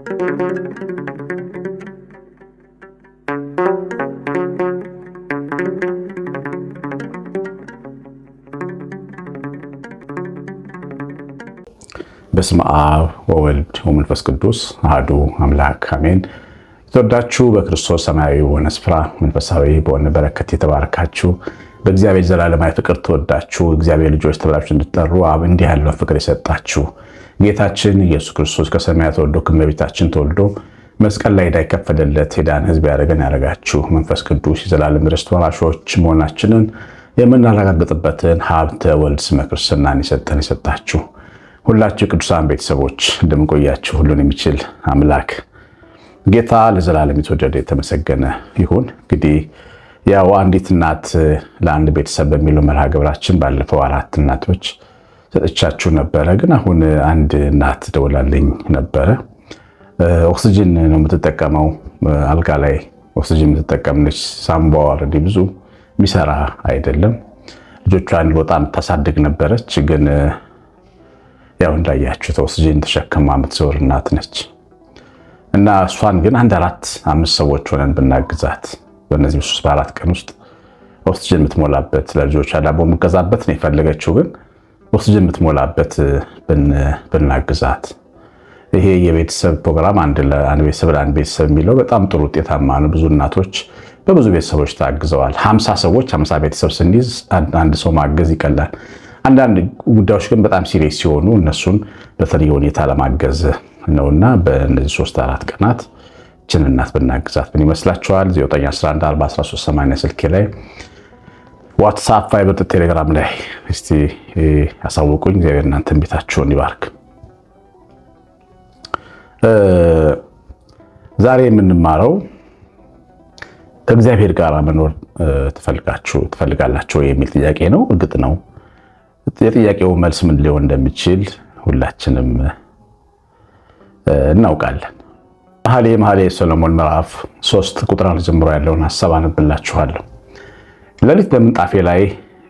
በስመ አብ ወወልድ ወመንፈስ ቅዱስ አሐዱ አምላክ አሜን። የተወዳችሁ በክርስቶስ ሰማያዊ በሆነ ስፍራ መንፈሳዊ በሆነ በረከት የተባረካችሁ በእግዚአብሔር ዘላለማዊ ፍቅር ተወዳችሁ እግዚአብሔር ልጆች ተብላችሁ እንድትጠሩ አብ እንዲህ ያለውን ፍቅር የሰጣችሁ ጌታችን ኢየሱስ ክርስቶስ ከሰማያት ወርዶ ከእመቤታችን ተወልዶ መስቀል ላይ ዕዳ የከፈለለት የዳን ሕዝብ ያደረጋችሁ መንፈስ ቅዱስ የዘላለም ርስት ወራሾች መሆናችንን የምናረጋግጥበትን ሀብተ ወልድ ስመ ክርስትናን የሰጣችሁ ሁላችሁ ቅዱሳን ቤተሰቦች እንደምቆያችሁ ሁሉን የሚችል አምላክ ጌታ ለዘላለም የተወደደ የተመሰገነ ይሁን። እንግዲህ ያው አንዲት እናት ለአንድ ቤተሰብ በሚለው መርሃ ግብራችን ባለፈው 4 እናቶች ሰጥቻችሁ ነበረ። ግን አሁን አንድ እናት ደውላልኝ ነበረ። ኦክሲጅን ነው የምትጠቀመው፣ አልጋ ላይ ኦክሲጅን የምትጠቀምነች። ሳምባዋ ኦልሬዲ ብዙ የሚሰራ አይደለም። ልጆቿን በጣም ታሳድግ ነበረች። ግን ያው እንዳያችሁ ኦክሲጅን ተሸክማ የምትዞር እናት ነች እና እሷን ግን 1-4-5 ሰዎች ሆነን ብናግዛት በእነዚህ 3-4 ቀን ውስጥ ኦክሲጅን የምትሞላበት ለልጆቿ ዳቦ የምትገዛበት ነው የፈለገችው። ግን ኦክሲጅን የምትሞላበት ብናግዛት ይሄ የቤተሰብ ፕሮግራም አንድ ቤተሰብ ለአንድ ቤተሰብ የሚለው በጣም ጥሩ ውጤታማ ነው። ብዙ እናቶች በብዙ ቤተሰቦች ታግዘዋል። 50 ሰዎች 50 ቤተሰብ ስንይዝ አንድ ሰው ማገዝ ይቀላል። አንዳንድ ጉዳዮች ግን በጣም ሲሪየስ ሲሆኑ እነሱን በተለየ ሁኔታ ለማገዝ ነውና በእነዚህ 3-4 ቀናት እችን እናት ብናግዛት ምን ይመስላችኋል? 9114138 ስልኬ ላይ ዋትስአፕ፣ ቫይበር፣ ቴሌግራም ላይ እስቲ ያሳውቁኝ። እግዚአብሔር እናንተን ቤታችሁን ይባርክ። ዛሬ የምንማረው ከእግዚአብሔር ጋር መኖር ትፈልጋላችሁ የሚል ጥያቄ ነው። እርግጥ ነው የጥያቄው መልስ ምን ሊሆን እንደሚችል ሁላችንም እናውቃለን። መኃልየ ሰሎሞን ምዕራፍ 3 ቁጥር 1 ጀምሮ ያለውን ሐሳብ አነብላችኋለሁ። ሌሊት በምንጣፌ ላይ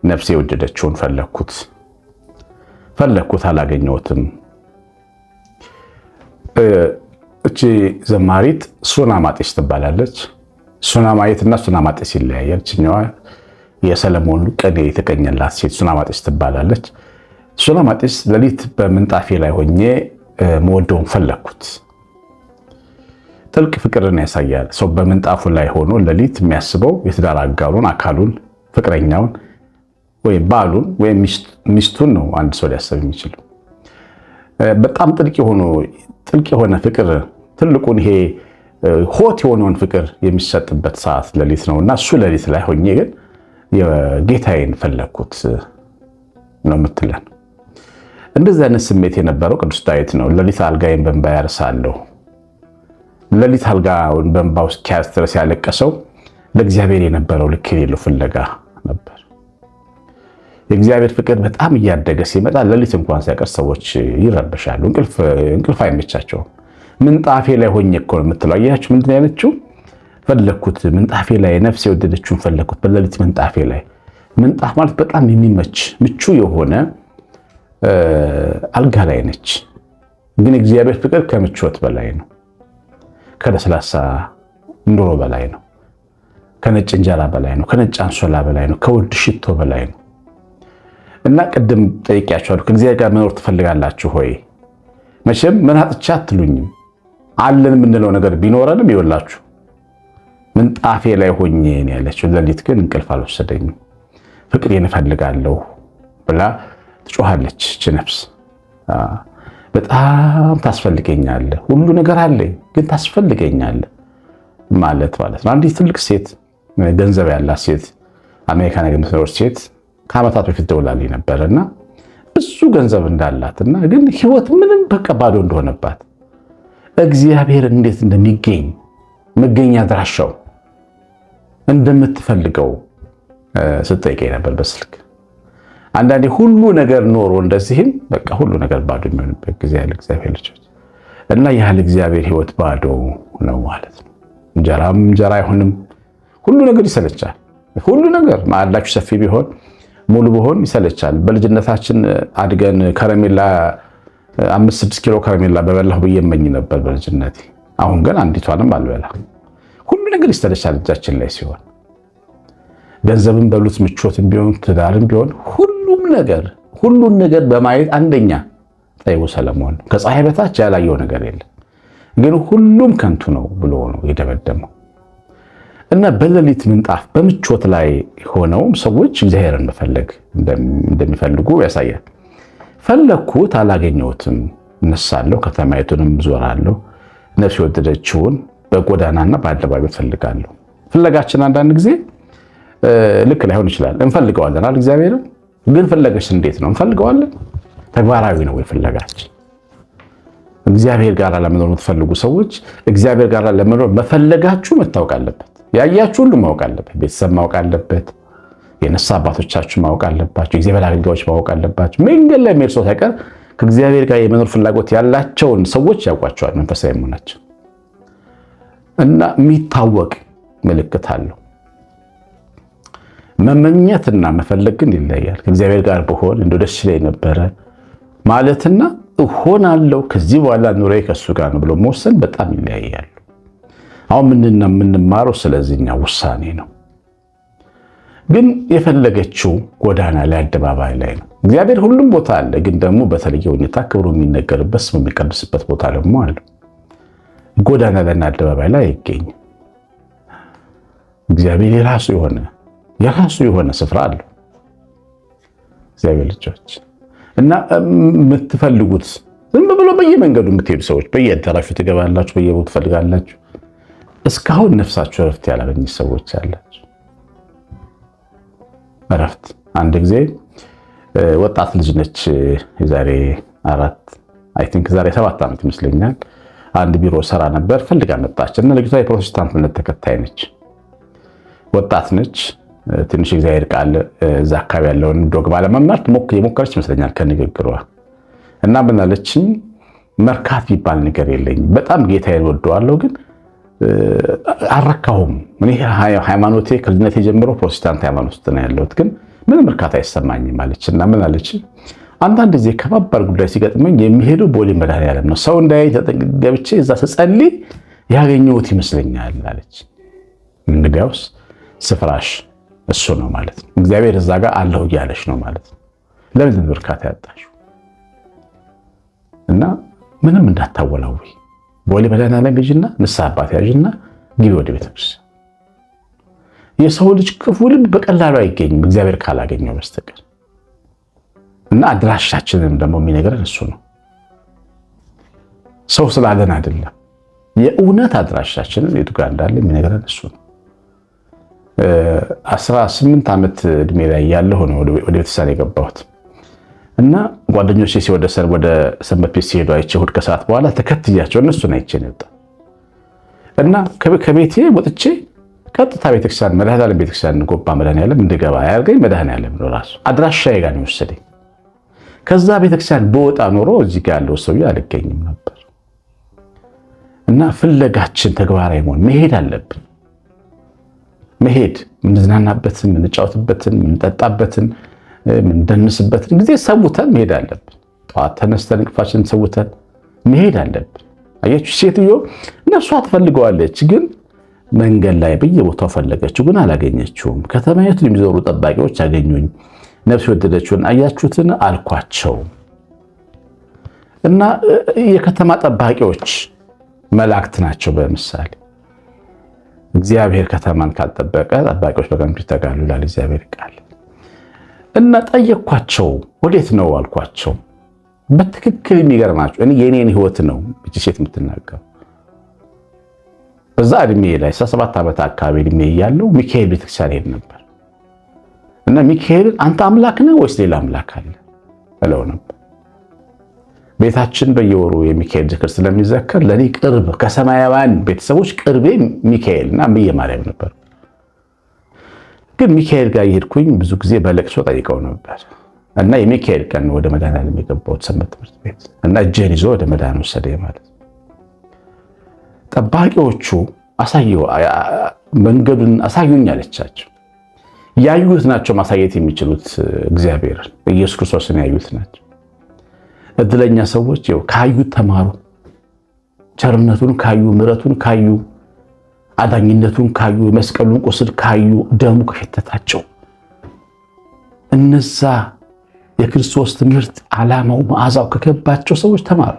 ነፍሴ የወደደችውን ፈለግኩት አላገኘሁትም። እቺ ዘማሪት ሱናማጢስ ትባላለች። ሱናማየትና ሱናማጢስ ይለያያል። እችኛዋ የሰለሞን ቅኔ የተቀኘላት ሴት ሱናማጢስ ትባላለች። ሱናማጢስ ሌሊት በምንጣፌ ላይ ሆኜ መወደውን ፈለግኩት። ጥልቅ ፍቅርን ያሳያል። ሰው በምንጣፉ ላይ ሆኖ ሌሊት የሚያስበው የትዳር አጋሩን፣ አካሉን፣ ፍቅረኛውን ወይም ባሉን ወይም ሚስቱን ነው አንድ ሰው ሊያስብ የሚችለው። በጣም ጥልቅ የሆነ ፍቅር፣ ትልቁን ይሄ ሆት የሆነውን ፍቅር የሚሰጥበት ሰዓት ሌሊት ነውና እሱ ሌሊት ላይ ሆኜ ግን የጌታዬን ፈለግኩት ነው የምትለን። እንደዚህ አይነት ስሜት የነበረው ቅዱስ ዳዊት ነው። ሌሊት አልጋዬን በእንባ ያርሳለሁ። ሌሊት አልጋውን በእንባ ውስጥ ድረስ ያለቀሰው ለእግዚአብሔር የነበረው ልክ የሌለው ፍለጋ ነበር። የእግዚአብሔር ፍቅር በጣም እያደገ ሲመጣ ሌሊት እንኳን ሲያቀር ሰዎች ይረበሻሉ፣ እንቅልፍ አይመቻቸውም። ምንጣፌ ላይ ሆኜ እኮ ነው የምትለው። አያችሁ ምንድን ያለችው? ፈለግኩት፣ ምንጣፌ ላይ ነፍስ የወደደችውን ፈለግኩት በሌሊት ምንጣፌ ላይ። ምንጣፍ ማለት በጣም የሚመች ምቹ የሆነ አልጋ ላይ ነች። ግን እግዚአብሔር ፍቅር ከምቾት በላይ ነው፣ ከለስላሳ ኑሮ በላይ ነው፣ ከነጭ እንጀራ በላይ ነው፣ ከነጭ አንሶላ በላይ ነው፣ ከውድ ሽቶ በላይ ነው። እና ቅድም ጠይቄያችኋለሁ፣ ከእግዚአብሔር ጋር መኖር ትፈልጋላችሁ ሆይ? መቼም ምን አጥቻ አትሉኝም። አለን የምንለው ነገር ቢኖረንም ይወላችሁ ምንጣፌ ላይ ሆኜ ነው ያለችው። ሌሊት ግን እንቅልፍ አልወሰደኝም፣ ፍቅሬን እፈልጋለሁ ብላ ትጮሃለች። እች ነፍስ በጣም ታስፈልገኛለህ፣ ሁሉ ነገር አለኝ ግን ታስፈልገኛለህ ማለት ነው። አንዲት ትልቅ ሴት፣ ገንዘብ ያላት ሴት፣ አሜሪካ ነገር የምትኖር ሴት ከዓመታት በፊት ደውላልኝ ነበርና ብዙ ገንዘብ እንዳላትና ግን ህይወት ምንም በቃ ባዶ እንደሆነባት እግዚአብሔር እንዴት እንደሚገኝ መገኛ አድራሻው እንደምትፈልገው ስትጠይቀኝ ነበር በስልክ። አንዳንዴ ሁሉ ነገር ኖሮ እንደዚህም በቃ ሁሉ ነገር ባዶ የሚሆንበት ጊዜ ያለ እግዚአብሔር ልጆች እና ያለ እግዚአብሔር ህይወት ባዶ ነው ማለት ነው። እንጀራ አይሆንም። ሁሉ ነገር ይሰለቻል። ሁሉ ነገር ማዕዳችሁ ሰፊ ቢሆን ሙሉ ቢሆን ይሰለቻል። በልጅነታችን አድገን ከረሜላ 5-6 ኪሎ ከረሜላ በበላሁ ብዬ እመኝ ነበር በልጅነቴ። አሁን ግን አንዲቷንም አልበላም። ሁሉ ነገር ይስተለሻል እጃችን ላይ ሲሆን፣ ገንዘብን በሉት፣ ምቾትም ቢሆን ትዳርም ቢሆን ሁሉን ነገር በማየት አንደኛ ጠቢቡ ሰለሞን ከፀሐይ በታች ያላየው ነገር የለም፣ ግን ሁሉም ከንቱ ነው ብሎ ነው የደመደመው። እና በሌሊት ምንጣፍ በምቾት ላይ ሆነው ሰዎች እግዚአብሔርን መፈለግ እንደሚፈልጉ ያሳያል። ፈለግኩት፣ አላገኘሁትም፣ እነሳለሁ፣ ከተማይቱንም ዞራለሁ፣ ነፍስ የወደደችውን በጎዳናና በአደባባይ እፈልጋለሁ። ፍለጋችን አንዳንድ ጊዜ ልክ ላይሆን ይችላል። እንፈልገዋለን አይደል? እግዚአብሔርን ግን ፍለጋሽ እንዴት ነው? እንፈልገዋለን? ተግባራዊ ነው ወይ ፍለጋችን? እግዚአብሔር ጋር ለመኖር የምትፈልጉ ሰዎች እግዚአብሔር ጋር ለመኖር መፈለጋችሁ መታወቅ አለበት። ያያችሁ ሁሉ ማወቅ አለበት። ቤተሰብ ማወቅ አለበት። የነሳ አባቶቻችሁ ማወቅ አለባቸው። የእግዚአብሔር አገልጋዮች ማወቅ አለባቸው። መንገድ ላይ የሚሄድ ሰው ሳይቀር ከእግዚአብሔር ጋር የመኖር ፍላጎት ያላቸውን ሰዎች ያውቋቸዋል። መንፈሳዊ መሆናቸው እና የሚታወቅ ምልክት አለው። መመኘትና መፈለግ ግን ይለያል። ከእግዚአብሔር ጋር በሆን እንደ ደስ ይለኝ ነበረ ማለትና እሆናለሁ ከዚህ በኋላ ኑሮዬ ከእሱ ጋር ነው ብሎ መወሰን በጣም ይለያያሉ። አሁን ምንድነው የምንማረው? ስለዚህኛው ውሳኔ ነው። ግን የፈለገችው ጎዳና ላይ አደባባይ ላይ ነው። እግዚአብሔር ሁሉም ቦታ አለ፣ ግን ደግሞ በተለየ ሁኔታ ክብሩ የሚነገርበት ስሙ የሚቀድስበት ቦታ ደግሞ አለ። ጎዳና ላይና አደባባይ ላይ አይገኝም። እግዚአብሔር የራሱ የሆነ ስፍራ አለው። እግዚአብሔር ልጆች እና የምትፈልጉት ዝም ብሎ በየመንገዱ የምትሄዱ ሰዎች በየአዳራሹ ትገባላችሁ፣ በየቦታው ትፈልጋላችሁ። እስካሁን ነፍሳችሁ እረፍት ያላገኝ ሰዎች አላችሁ። እረፍት አንድ ጊዜ ወጣት ልጅ ነች፣ የዛሬ 7 ዓመት ይመስለኛል። አንድ ቢሮ ሰራ ነበር፣ ፈልጋ መጣች እና ልጅቷ የፕሮቴስታንት እምነት ተከታይ ነች። ወጣት ነች። ትንሽ እግዚአብሔር ቃል እዛ አካባቢ ያለውን ዶግማ ለመማር የሞከረች ይመስለኛል ከንግግሯ። እና ምን አለችኝ? መርካት ቢባል ነገር የለኝም፣ በጣም ጌታዬን ወደዋለሁ፣ ግን አልረካሁም። እኔ ሃይማኖቴ ከልጅነቴ ጀምሮ ፕሮቴስታንት ሃይማኖት ውስጥ ነው ያለሁት፣ ግን ምንም እርካታ አይሰማኝም አለች። እና ምን አለች? አንዳንድ ጊዜ ከባባድ ጉዳይ ሲገጥመኝ የሚሄደው ቦሌ መድኃኔዓለም ነው። ሰው እንዳያይ ተጠገብቼ እዛ ስጸልይ ያገኘሁት ይመስለኛል አለች። እንግዲያውስ ስፍራሽ እሱ ነው ማለት ነው። እግዚአብሔር እዛ ጋር አለው እያለሽ ነው ማለት ነው። ለምን እርካታ ያጣሽው? እና ምንም እንዳታወላዊ ቦሌ መድኃኔዓለም ሂጂና ንስሐ አባት ያዥና ግቢ ወደ ቤተክርስቲያን። የሰው ልጅ ክፉ ልብ በቀላሉ አይገኝም እግዚአብሔር ካላገኘው በስተቀር። እና አድራሻችንን ደግሞ የሚነግረን እሱ ነው። ሰው ስላለን አይደለም። የእውነት አድራሻችንን የቱ ጋር እንዳለ የሚነግረን እሱ ነው። 18 ዓመት እድሜ ላይ ያለሁ ነው ወደ ቤተክርስቲያን የገባሁት እና ጓደኞቼ ወደ ሰንበት ቤት ሲሄዱ አይቼ እሑድ ከሰዓት በኋላ ተከትያቸው እነሱን አይቼ ነው የወጣሁት። እና ከቤቴ ወጥቼ ቀጥታ ቤተክርስቲያን መድኃኔዓለም ቤተክርስቲያን ጎባ መድኃኔዓለም እንድገባ ያደርገኝ መድኃኔዓለም ነው ራሱ። አድራሻዬ ጋር ነው የወሰደኝ። ከዛ ቤተክርስቲያን በወጣ ኖሮ እዚህ ጋር ያለው ሰውዬ አልገኝም ነበር። እና ፍለጋችን ተግባራዊ መሆን መሄድ አለብን። መሄድ የምንዝናናበትን፣ የምንጫወትበትን፣ የምንጠጣበትን፣ የምንደንስበትን ጊዜ ሰውተን መሄድ አለብን። ጠዋት ተነስተን እንቅልፋችንን ሰውተን መሄድ አለብን። አያችሁ፣ ሴትዮ ነፍሷ ትፈልገዋለች፣ ግን መንገድ ላይ በየቦታው ፈለገችው፣ ግን አላገኘችውም። ከተማይቱን የሚዞሩ ጠባቂዎች አገኙኝ፣ ነፍስ የወደደችውን አያችሁትን አልኳቸው። እና የከተማ ጠባቂዎች መላእክት ናቸው። በምሳሌ እግዚአብሔር ከተማን ካልጠበቀ ጠባቂዎች በከንቱ ይተጋሉ ይላል እግዚአብሔር ቃል። እና ጠየኳቸው፣ ወዴት ነው አልኳቸው። በትክክል የሚገርማቸው እኔ የኔን ህይወት ነው እቺ ሴት የምትናገረው። በዛ እድሜ ላይ 17 ዓመት አካባቢ እድሜ እያለሁ ሚካኤል ቤተክርስቲያን ሄድ ነበር። እና ሚካኤልን አንተ አምላክ ነህ ወይስ ሌላ አምላክ አለ እለው ነበር። ቤታችን በየወሩ የሚካኤል ዝክር ስለሚዘከር ለኔ ቅርብ ከሰማያውያን ቤተሰቦች ቅርቤ ሚካኤልና እምዬ ማርያም ነበር። ግን ሚካኤል ጋር የሄድኩኝ ብዙ ጊዜ በለቅሶ ጠይቀው ነበር። እና የሚካኤል ቀን ወደ መድኃኔዓለም የገባሁት ሰንበት ትምህርት ቤት እና እጄን ይዞ ወደ መድኃኔዓለም ወሰደኝ ማለት ነው። ጠባቂዎቹ መንገዱን አሳዩኝ አለቻቸው። ያዩት ናቸው ማሳየት የሚችሉት እግዚአብሔርን ኢየሱስ ክርስቶስን ያዩት ናቸው። እድለኛ ሰዎች ካዩት ተማሩ። ቸርነቱን ካዩ፣ ምሕረቱን ካዩ፣ አዳኝነቱን ካዩ፣ መስቀሉን ቁስል ካዩ፣ ደሙ ከሸተታቸው እነዛ የክርስቶስ ትምህርት ዓላማው መዓዛው ከገባቸው ሰዎች ተማሩ።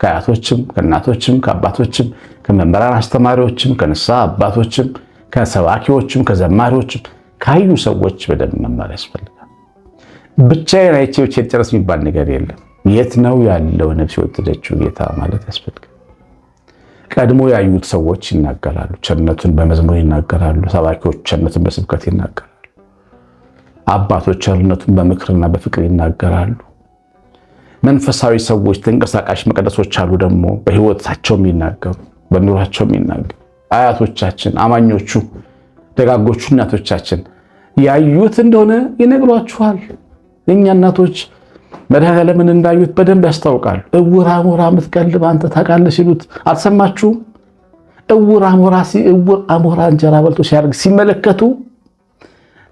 ከአያቶችም ከእናቶችም ከአባቶችም ከመምህራን አስተማሪዎችም ከንስሐ አባቶችም ከሰባኪዎችም ከዘማሪዎችም ካዩ ሰዎች በደንብ መማር ያስፈልጋል። ብቻዬን አይቼ ብቻዬን ጨረስ የሚባል ነገር የለም። የት ነው ያለው ነፍስ የወደደችው ጌታ ማለት ያስፈልጋል። ቀድሞ ያዩት ሰዎች ይናገራሉ። ቸርነቱን በመዝሙር ይናገራሉ። ሰባኪዎች ቸርነቱን በስብከት ይናገራሉ። አባቶች ቸርነቱን በምክርና በፍቅር ይናገራሉ። መንፈሳዊ ሰዎች ተንቀሳቃሽ መቅደሶች አሉ ደግሞ በሕይወታቸው የሚናገሩ በኑሯቸው የሚናገሩ አያቶቻችን፣ አማኞቹ፣ ደጋጎቹ እናቶቻችን ያዩት እንደሆነ ይነግሯችኋል። የእኛ እናቶች መድኃኔዓለምን እንዳዩት በደንብ ያስታውቃሉ። እውር አሞራ የምትቀልብ አንተ ታውቃለህ ሲሉት አልሰማችሁም? እውር አሞራ እንጀራ በልቶ ሲያደርግ ሲመለከቱ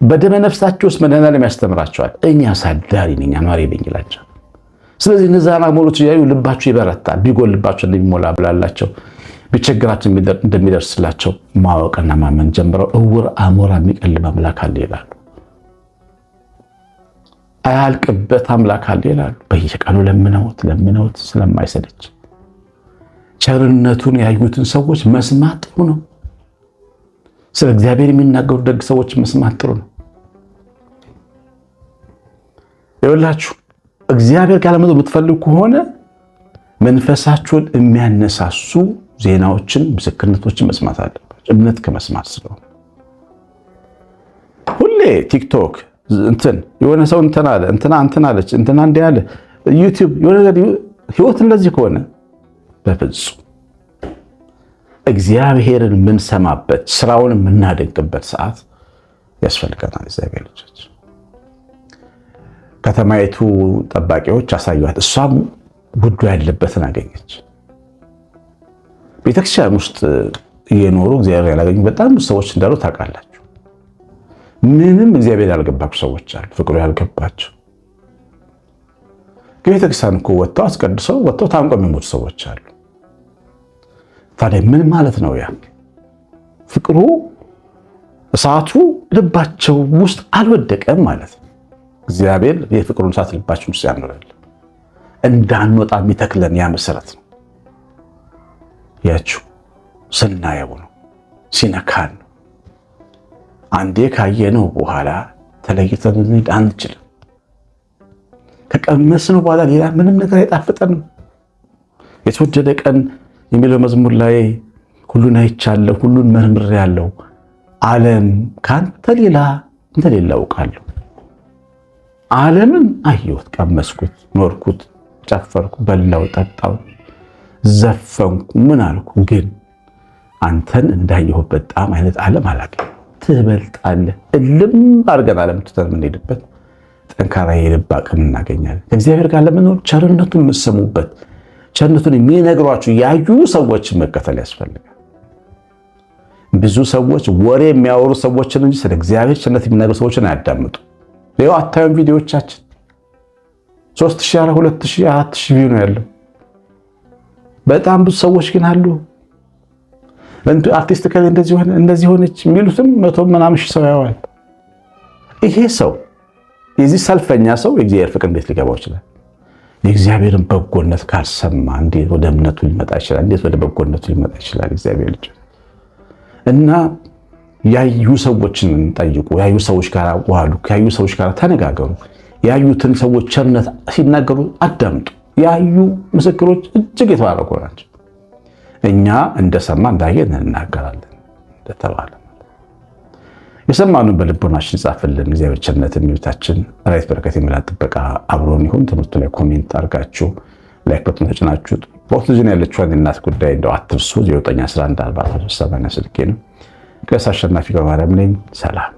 በደመ ነፍሳቸው ውስጥ መድኃኔዓለም ያስተምራቸዋል። እኔ አሳዳሪ ነኝ አኗሪ ነኝ ይላቸዋል። ስለዚህ እነዛን አሞሮች እያዩ ልባቸው ይበረታል። ቢጎልባቸው እንደሚሞላ ብላላቸው፣ ቢቸግራቸው እንደሚደርስላቸው ማወቅና ማመን ጀምረው እውር አሞራ የሚቀልብ አምላክ አለ ይላሉ። አያልቅበት አምላክ አለ ይላሉ። በየቀኑ ለምነውት ስለማይሰለች ቸርነቱን ያዩትን ሰዎች መስማት ጥሩ ነው። ስለ እግዚአብሔር የሚናገሩ ደግ ሰዎች መስማት ጥሩ ነው። ይኸውላችሁ እግዚአብሔር ጋር ለመኖር የምትፈልጉ ከሆነ መንፈሳችሁን የሚያነሳሱ ዜናዎችን፣ ምስክርነቶችን መስማት አለባችሁ። እምነት ከመስማት ስለሆነ ሁሌ ቲክቶክ የሆነ ሰው እንትን አለ እንትና አለች እንትና እንዲህ አለ ዩቲዩብ የሆነ ነገር ህይወት እንደዚህ ከሆነ በፍጹም እግዚአብሔርን የምንሰማበት ስራውን የምናደንቅበት ሰዓት ያስፈልገናል። እግዚአብሔር ልጆች ከተማይቱ ጠባቂዎች አሳዩት። እሷም ጉዱ ያለበትን አገኘች። ቤተክርስቲያን ውስጥ እየኖሩ እግዚአብሔር ያላገኙ በጣም ብዙ ሰዎች እንዳሉ ታውቃላችሁ። ምንም እግዚአብሔር ያልገባቸው ሰዎች አሉ፣ ፍቅሩ ያልገባቸው። ከቤተክርስቲያን እኮ ወጥተው አስቀድሰው ወጥተው ታንቀው የሚሞቱ ሰዎች አሉ። ታዲያ ምን ማለት ነው? ያ ፍቅሩ እሳቱ ልባቸው ውስጥ አልወደቀም ማለት ነው። እግዚአብሔር የፍቅሩን እሳት ልባችን ውስጥ ያኖራል። እንዳንወጣ የሚተክለን ያ መሰረት ነው። ያችሁ ስናየው ነው፣ ሲነካን ነው። አንዴ ካየነው በኋላ ተለይተን ልንሄድ አንችልም። ከቀመስነው በኋላ ሌላ ምንም ነገር አይጣፍጠንም። የተወደደ ቀን የሚለው መዝሙር ላይ ሁሉን አይቻለሁ፣ ሁሉን መርምሬያለሁ፣ ዓለም ካንተ ሌላ እንደሌለ አውቃለሁ። ዓለምን አየሁት፣ ቀመስኩት፣ ኖርኩት፣ ጨፈርኩ፣ በላው፣ ጠጣው፣ ዘፈንኩ፣ ምን አልኩ፣ ግን አንተን እንዳየሁት በጣም አይነት ዓለም አላውቅም። ትበልጣለህ። እልም አድርገን ዓለም ትተን የምንሄድበት ጠንካራ የልብ አቅም እናገኛለን። ከእግዚአብሔር ጋር ለመኖር ቸርነቱን የምትሰሙበት ቸርነቱን የሚነግሯችሁ ያዩ ሰዎችን መከተል ያስፈልጋል። ብዙ ሰዎች ወሬ የሚያወሩ ሰዎችን እንጂ ስለ እግዚአብሔር ቸርነት የሚነግሩ ሰዎችን አያዳምጡ። ይኸው አታዩም? ቪዲዮዎቻችን 3000፣ 2000፣ 4000 ቪው ነው ያለው። በጣም ብዙ ሰዎች ግን አሉ አርቲስት ከዚህ እንደዚህ ሆነች የሚሉትም 100 ምናምን ሺህ ሰው ያዋል። ይሄ ሰው የዚህ ሰልፈኛ ሰው የእግዚአብሔር ፍቅር እንዴት ሊገባው ይችላል? የእግዚአብሔርን በጎነት ካልሰማ እንዴት ወደ እምነቱ ሊመጣ ይችላል? እንዴት ወደ በጎነቱ ሊመጣ ይችላል? እግዚአብሔር ልጅ እና ያዩ ሰዎችን ጠይቁ። ያዩ ሰዎች ጋር ዋሉ። ያዩ ሰዎች ጋር ተነጋገሩ። ያዩትን ሰዎች ቸርነት ሲናገሩ አዳምጡ። ያዩ ምስክሮች እጅግ የተባረኩ ናቸው። እኛ እንደሰማ እንዳየን እንናገራለን እንደተባለ የሰማኑን በልቦናችን ጻፍልን። እግዚአብሔር ቸርነት የሚሉታችን ራይት በረከት የሚላ ጥበቃ አብሮን ይሁን። ትምህርቱ ላይ ኮሜንት አድርጋችሁ ላይክ በተን ተጭናችሁ ኦክሲጅን ያለችውን የእናት ጉዳይ እንደው አትርሱ። 09114380 ስልኬ ነው። ቀሲስ አሸናፊ ገብረማርያም ነኝ። ሰላም